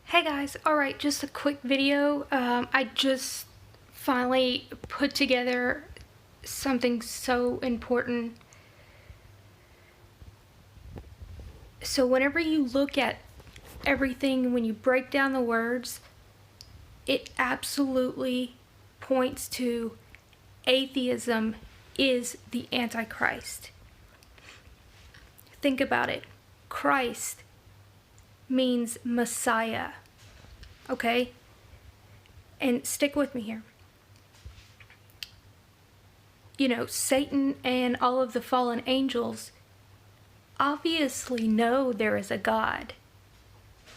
Hey guys, alright, just a quick video. I just finally put together something so important. So whenever you look at everything, when you break down the words, it absolutely points to atheism is the Antichrist. Think about it. Christ means Messiah. Okay? And stick with me here. You know, Satan and all of the fallen angels obviously know there is a God.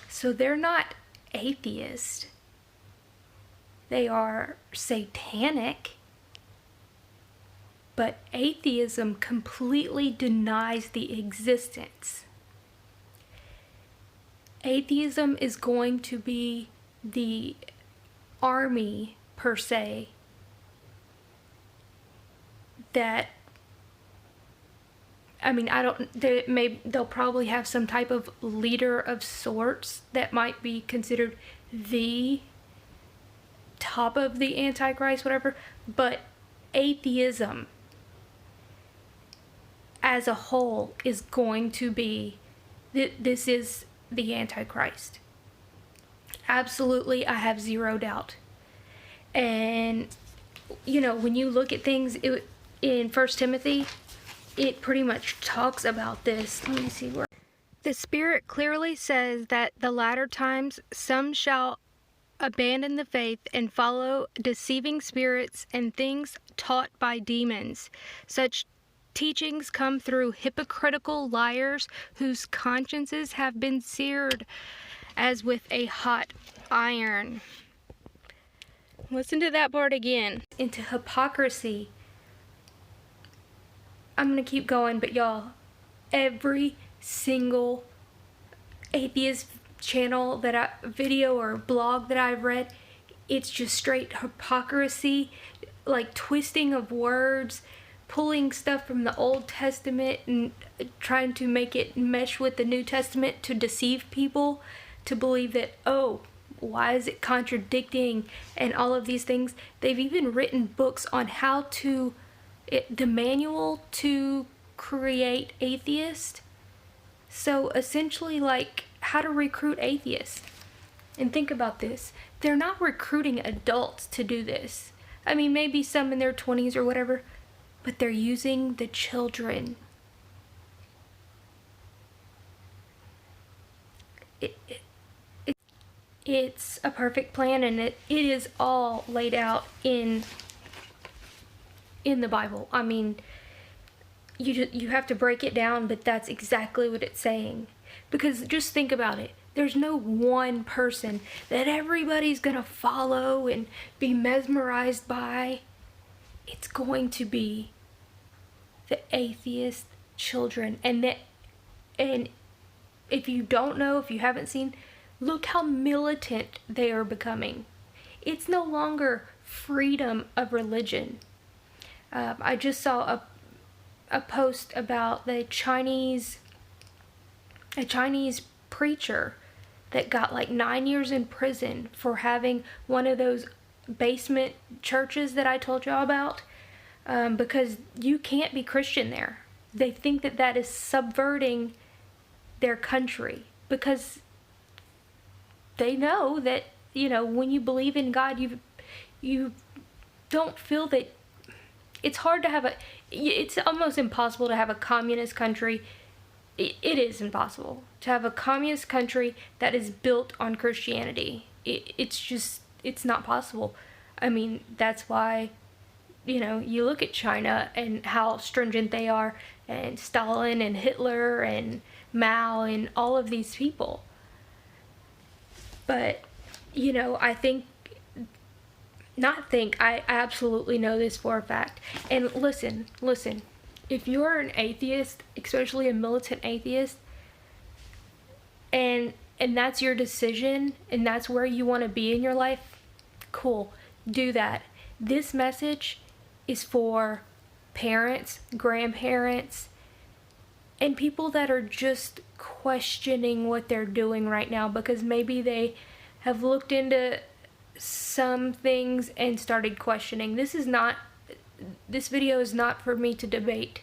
So they're not atheist. They are satanic. But atheism completely denies the existence. Atheism is going to be the army, per se, that, I mean, they'll probably have some type of leader of sorts that might be considered the top of the Antichrist, whatever, but atheism as a whole is going to be, this is the Antichrist. Absolutely, I have zero doubt. And, you know, when you look at things in 1 Timothy, it pretty much talks about this. Let me see where. The Spirit clearly says that the latter times some shall abandon the faith and follow deceiving spirits and things taught by demons. Such teachings come through hypocritical liars whose consciences have been seared as with a hot iron. Listen to that part again. Into hypocrisy. I'm gonna keep going, but y'all, every single atheist channel video or blog that I've read, it's just straight hypocrisy, like twisting of words, pulling stuff from the Old Testament and trying to make it mesh with the New Testament to deceive people to believe that, oh, why is it contradicting and all of these things. They've even written books on how to, the manual to create atheists. So essentially, like, how to recruit atheists. And think about this. They're not recruiting adults to do this. I mean, maybe some in their 20s or whatever, but they're using the children. It's a perfect plan, and it is all laid out in the Bible. I mean, you have to break it down, but that's exactly what it's saying. Because just think about it. There's no one person that everybody's gonna follow and be mesmerized by. It's going to be the atheist children. And if you don't know, if you haven't seen, look how militant they are becoming. It's no longer freedom of religion. I just saw a post about a Chinese preacher that got like 9 years in prison for having one of those basement churches that I told y'all about, because you can't be Christian there. They think that that is subverting their country, because they know that, you know, when you believe in God, you don't feel that it's hard to have it's almost impossible to have a communist country. It is impossible to have a communist country that is built on Christianity. It's not possible. I mean, that's why, you know, you look at China and how stringent they are, and Stalin and Hitler and Mao and all of these people. But, you know, I absolutely know this for a fact. And listen, if you're an atheist, especially a militant atheist, and that's your decision, and that's where you want to be in your life, cool, do that. This message is for parents, grandparents, and people that are just questioning what they're doing right now, because maybe they have looked into some things and started questioning. This video is not for me to debate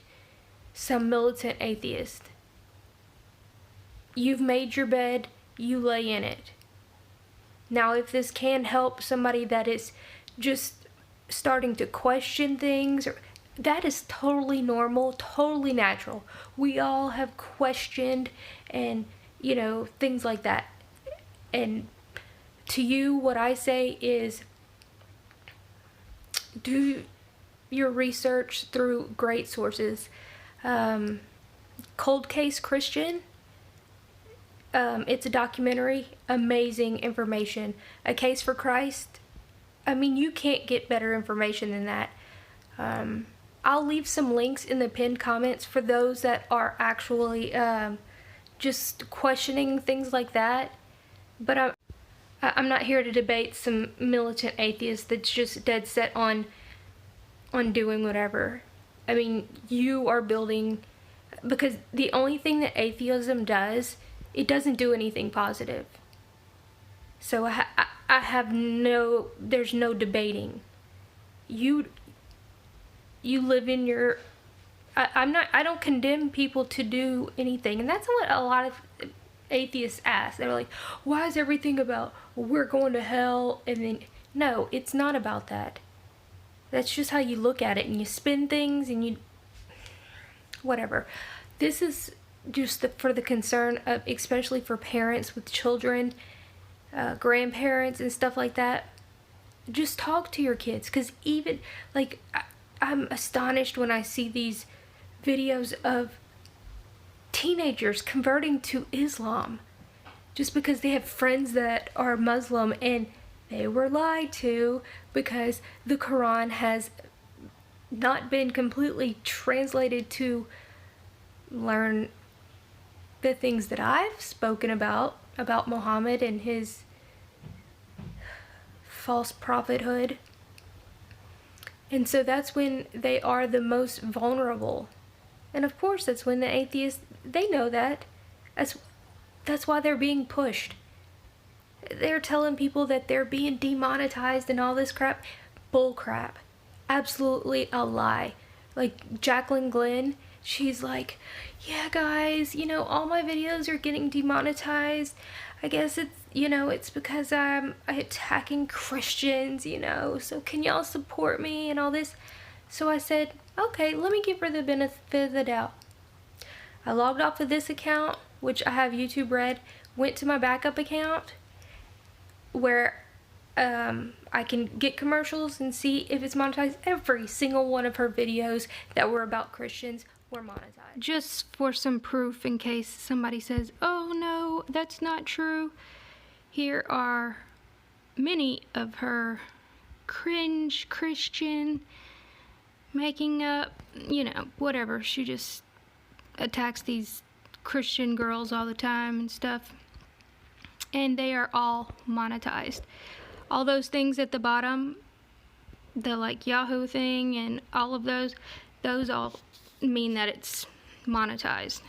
some militant atheist. You've made your bed, you lay in it. Now, if this can help somebody that is just starting to question things, that is totally normal, totally natural. We all have questioned and, things like that. And to you, what I say is do your research through great sources. Cold Case Christian, it's a documentary, amazing information. A Case for Christ, you can't get better information than that. I'll leave some links in the pinned comments for those that are actually just questioning things like that. But I'm not here to debate some militant atheist that's just dead set on doing whatever. You are building, because the only thing that atheism does, it doesn't do anything positive. So there's no debating. You live in your, I don't condemn people to do anything. And that's what a lot of atheists ask. They're like, why is everything about, we're going to hell? And then, no, it's not about that. That's just how you look at it, and you spin things and whatever. This is just for the concern of, especially for parents with children, grandparents and stuff like that. Just talk to your kids, because even, I'm astonished when I see these videos of teenagers converting to Islam just because they have friends that are Muslim and they were lied to, because the Quran has not been completely translated to learn the things that I've spoken about Muhammad and his false prophethood. And so that's when they are the most vulnerable. And of course, that's when the atheists, they know that. That's why they're being pushed. They're telling people that they're being demonetized and all this crap. Bull crap. Absolutely a lie. Like Jacqueline Glenn, she's like, yeah guys, all my videos are getting demonetized. I guess it's because I'm attacking Christians, so can y'all support me and all this? So I said, okay, let me give her the benefit of the doubt. I logged off of this account, which I have YouTube Red, went to my backup account where I can get commercials and see if it's monetized. Every single one of her videos that were about Christians were monetized. Just for some proof, in case somebody says, oh no, that's not true, here are many of her cringe Christian making up, whatever. She just attacks these Christian girls all the time and stuff. And they are all monetized. All those things at the bottom, the Yahoo thing and all of those all mean that it's monetized.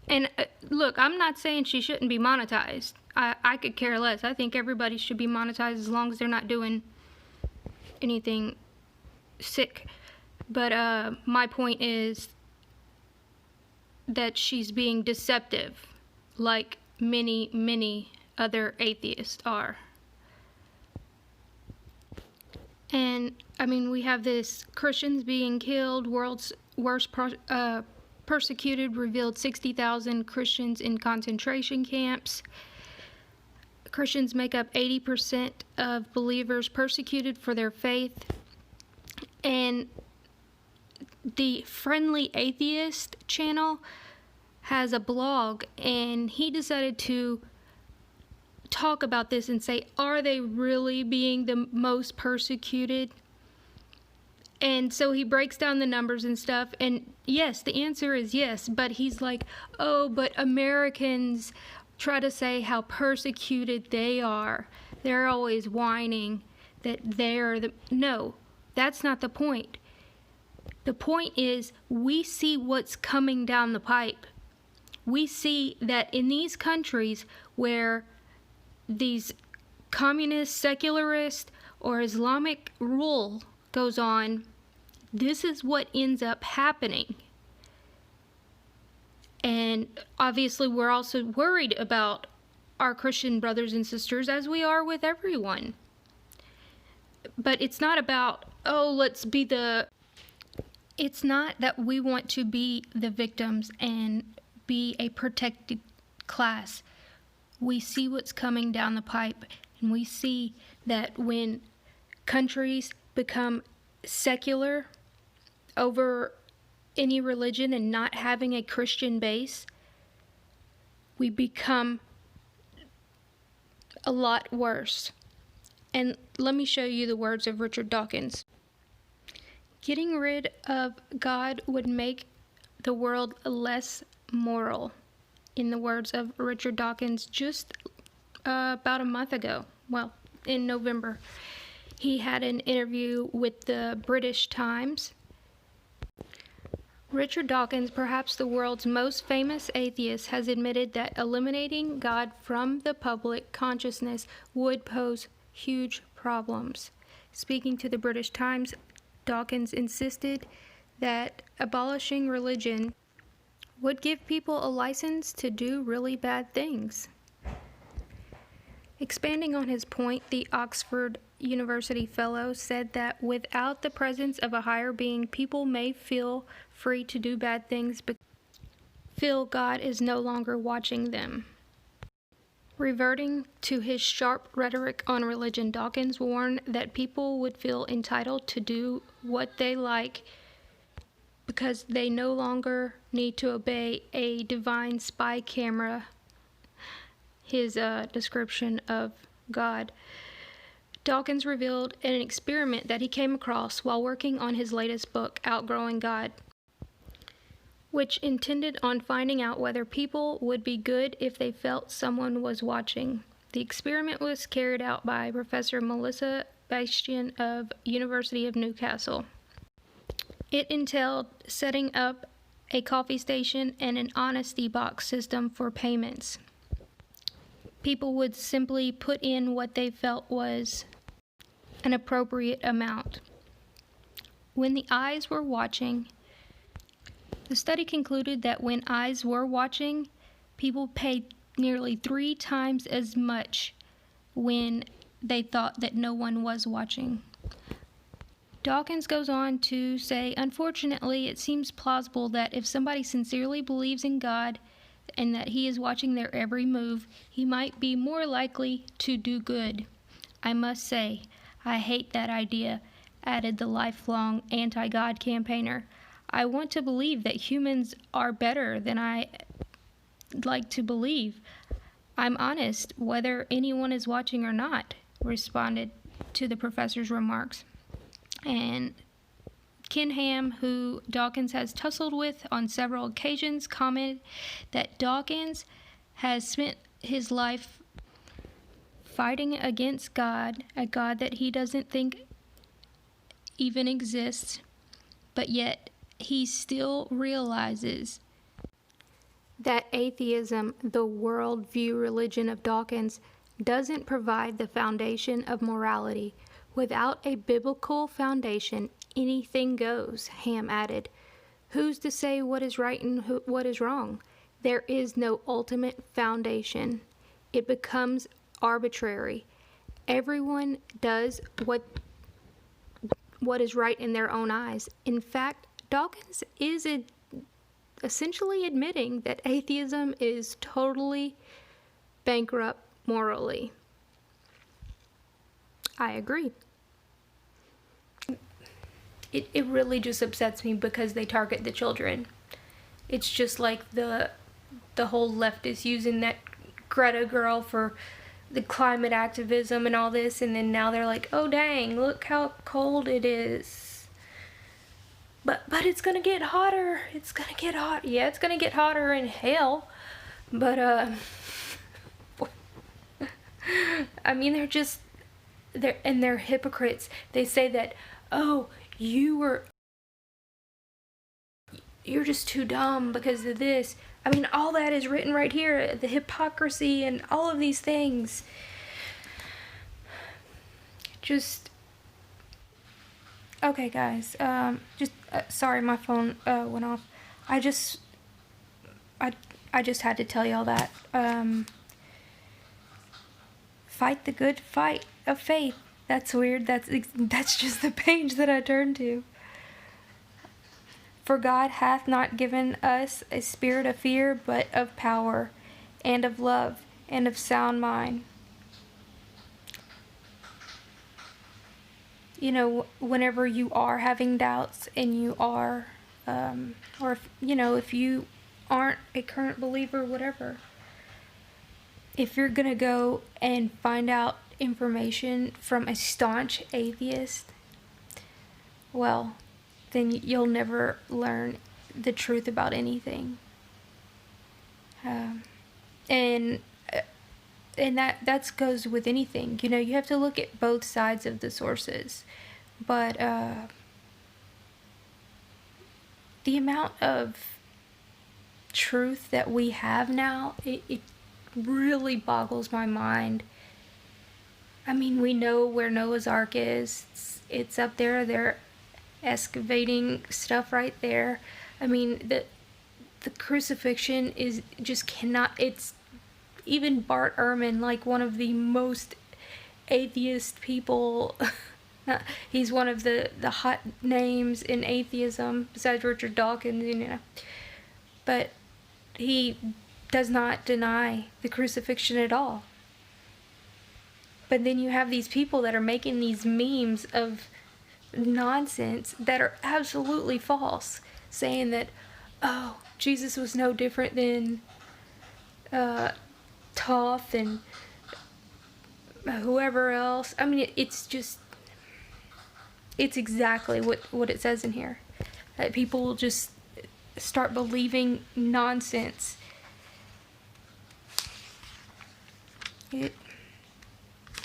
And look, I'm not saying she shouldn't be monetized. I could care less. I think everybody should be monetized as long as they're not doing anything sick. But my point is that she's being deceptive, like many, many other atheists are. And we have this Christians being killed, world's worst persecuted, revealed 60,000 Christians in concentration camps. Christians make up 80% of believers persecuted for their faith. And the Friendly Atheist channel has a blog, and he decided to talk about this and say, are they really being the most persecuted? And so he breaks down the numbers and stuff, and yes, the answer is yes, but he's like, oh, but Americans try to say how persecuted they are. They're always whining that they're the... No, that's not the point. The point is, we see what's coming down the pipe. We see that in these countries where these communist, secularist, or Islamic rule goes on, this is what ends up happening. And obviously we're also worried about our Christian brothers and sisters, as we are with everyone. But it's not about, it's not that we want to be the victims and be a protected class. We see what's coming down the pipe, and we see that when countries become secular over any religion and not having a Christian base, we become a lot worse. And let me show you the words of Richard Dawkins. Getting rid of God would make the world less moral, in the words of Richard Dawkins, just about a month ago. Well, in November. He had an interview with the British Times. Richard Dawkins, perhaps the world's most famous atheist, has admitted that eliminating God from the public consciousness would pose huge problems. Speaking to the British Times, Dawkins insisted that abolishing religion would give people a license to do really bad things. Expanding on his point, the Oxford University fellow said that without the presence of a higher being, people may feel free to do bad things but feel God is no longer watching them. Reverting to his sharp rhetoric on religion, Dawkins warned that people would feel entitled to do what they like because they no longer need to obey a divine spy camera, his description of God. Dawkins revealed an experiment that he came across while working on his latest book, Outgrowing God, which intended on finding out whether people would be good if they felt someone was watching. The experiment was carried out by Professor Melissa Bastian of University of Newcastle. It entailed setting up a coffee station and an honesty box system for payments. People would simply put in what they felt was an appropriate amount. When the eyes were watching, the study concluded that when eyes were watching, people paid nearly 3 times as much when they thought that no one was watching. Dawkins goes on to say, unfortunately, it seems plausible that if somebody sincerely believes in God and that he is watching their every move, he might be more likely to do good. I must say, I hate that idea, added the lifelong anti-God campaigner. I want to believe that humans are better than I like to believe. I'm honest, whether anyone is watching or not, responded to the professor's remarks. And Ken Ham, who Dawkins has tussled with on several occasions, commented that Dawkins has spent his life fighting against God, a God that he doesn't think even exists, but yet he still realizes that atheism, the worldview religion of Dawkins, doesn't provide the foundation of morality. Without a biblical foundation, anything goes, Ham added. Who's to say what is right and what is wrong? There is no ultimate foundation. It becomes arbitrary. Everyone does what is right in their own eyes. In fact, Dawkins is essentially admitting that atheism is totally bankrupt morally. I agree. It really just upsets me because they target the children. It's just like the whole left is using that Greta girl for the climate activism and all this, and then now they're like, oh dang, look how cold it is. But it's gonna get hotter. It's gonna get hot. Yeah, it's gonna get hotter in hell. But I mean, they're hypocrites. They say that, oh, you're just too dumb because of this. I mean, all that is written right here, the hypocrisy and all of these things. just okay, guys. Just sorry, my phone went off. I just had to tell y'all that. Fight the good fight of faith. That's weird. That's just the page that I turned to. For God hath not given us a spirit of fear, but of power, and of love, and of sound mind. You know, whenever you are having doubts and you are, or if, you know, if you aren't a current believer, whatever, if you're gonna go and find out information from a staunch atheist, well, then you'll never learn the truth about anything. And that goes with anything. You know, you have to look at both sides of the sources. But the amount of truth that we have now, it really boggles my mind. I mean, we know where Noah's Ark is. It's up there. They're excavating stuff right there. I mean, the crucifixion is just cannot. It's even Bart Ehrman, like one of the most atheist people. He's one of the hot names in atheism besides Richard Dawkins, you know. But he does not deny the crucifixion at all. But then you have these people that are making these memes of nonsense that are absolutely false, saying that, oh, Jesus was no different than Toth and whoever else. I mean, it's exactly what it says in here. That people will just start believing nonsense.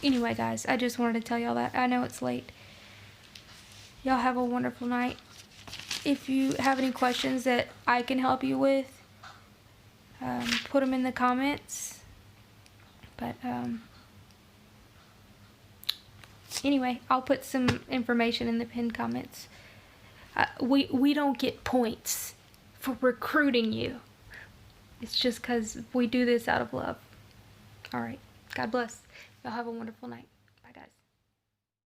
Anyway, guys, I just wanted to tell y'all that. I know it's late. Y'all have a wonderful night. If you have any questions that I can help you with, put them in the comments. But anyway, I'll put some information in the pinned comments. We don't get points for recruiting you. It's just because we do this out of love. All right. God bless. Y'all have a wonderful night.